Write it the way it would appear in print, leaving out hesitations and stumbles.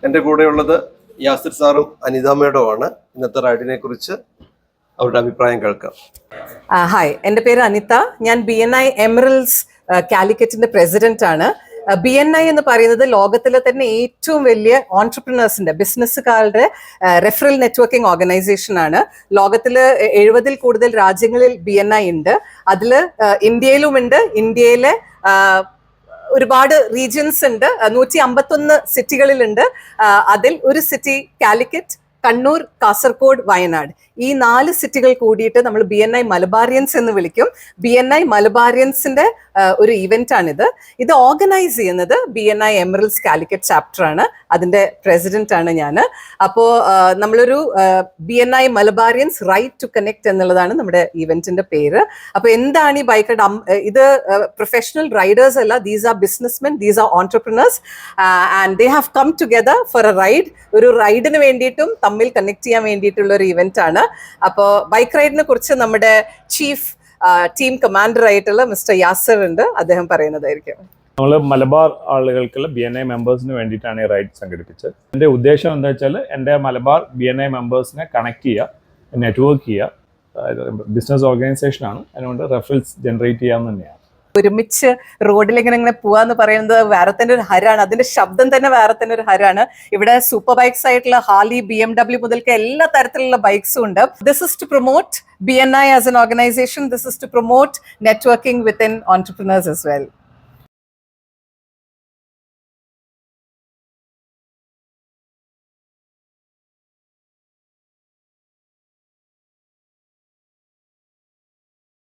എൻ്റെ കൂടെയുള്ളത് യാസിർ സാറും അനിത മേഡവുമാണ്. ഇന്നത്തെ റൈഡിനെ കുറിച്ച് അവരുടെ അഭിപ്രായം കേൾക്കാം. ഹായ്, എൻ്റെ പേര് അനിത. ഞാൻ BNI എമറൽസ് കാലിക്കറ്റിന്റെ പ്രസിഡന്റ് ആണ്. BNI എന്ന് പറയുന്നത് ലോകത്തിലെ തന്നെ ഏറ്റവും വലിയ ഓൺട്രപ്രണേഴ്സിന്റെ ബിസിനസ്സുകാരുടെ റെഫറൽ നെറ്റ്വർക്കിംഗ് ഓർഗനൈസേഷൻ ആണ്. ലോകത്തിൽ 70-ൽ കൂടുതൽ രാജ്യങ്ങളിൽ BNI ഉണ്ട്. അതിൽ ഇന്ത്യയിലുമുണ്ട്. ഇന്ത്യയിലെ ഒരുപാട് റീജിയൻസ് ഉണ്ട്. 151 സിറ്റികളിലുണ്ട്. അതിൽ ഒരു സിറ്റി കാലിക്കറ്റ്, കണ്ണൂർ, കാസർഗോഡ്, വയനാട്, ഈ 4 സിറ്റികൾ കൂടിയിട്ട് നമ്മൾ BNI മലബാറിയൻസ് എന്ന് വിളിക്കും. BNI മലബാറിയൻസിന്റെ ഒരു ഇവന്റ് ആണിത്. ഇത് ഓർഗനൈസ് ചെയ്യുന്നത് BNI എമറൽസ് കാലിക്കറ്റ് ചാപ്റ്റർ ആണ്. അതിന്റെ പ്രസിഡന്റ് ആണ് ഞാൻ. അപ്പോൾ നമ്മളൊരു BNI Malabarians right to connect എന്നുള്ളതാണ് നമ്മുടെ ഇവന്റിന്റെ പേര്. അപ്പോൾ എന്താണ് ഈ ബൈക്ക് റൈഡ്? ഇത് പ്രൊഫഷണൽ റൈഡേഴ്സ് അല്ല, these are businessmen, these are entrepreneurs and they have come together for a ride. ഒരു റൈഡിന് വേണ്ടിയിട്ടും തമ്മിൽ കണക്ട് ചെയ്യാൻ വേണ്ടിയിട്ടുള്ള ഒരു ഇവന്റ് ആണ്. അപ്പോൾ ബൈക്ക് റൈഡിനെ കുറിച്ച് നമ്മുടെ ചീഫ് ടീം കമാൻഡർ ആയിട്ടുള്ള മിസ്റ്റർ യാസർ ഉണ്ട്, അദ്ദേഹം പറയുന്നതായിരിക്കും. നമ്മൾ മലബാർ ആളുകൾക്കുള്ള BNI മെമ്പേഴ്സിന് വേണ്ടിയിട്ടാണ് ഈ റൈഡ് സംഘടിപ്പിച്ചത്. എൻ്റെ ഉദ്ദേശം എന്താ വെച്ചാൽ എൻ്റെ മലബാർ BNI മെമ്പേഴ്സിനെ കണക്ട് ചെയ്യുക, നെറ്റ്വർക്ക് ചെയ്യുക. ബിസിനസ് ഓർഗനൈസേഷനാണ്, അതുകൊണ്ട് റെഫറൽസ് ജനറേറ്റ് ചെയ്യാമെന്ന് തന്നെയാണ്. ഒരുമിച്ച് റോഡിൽ ഇങ്ങനെ പോവാന്ന് പറയുന്നത് വേറെ തന്നെ ഒരു ഹരാണ്. അതിന്റെ ശബ്ദം തന്നെ വേറെ തന്നെ ഒരു ഹരാണ്. ഇവിടെ സൂപ്പർ ബൈക്സ് ആയിട്ടുള്ള ഹാർലി, BMW മുതൽക്ക് എല്ലാ തരത്തിലുള്ള ബൈക്സും ഉണ്ട്. This is to promote BNI as an organisation. This is to promote networking within entrepreneurs as well.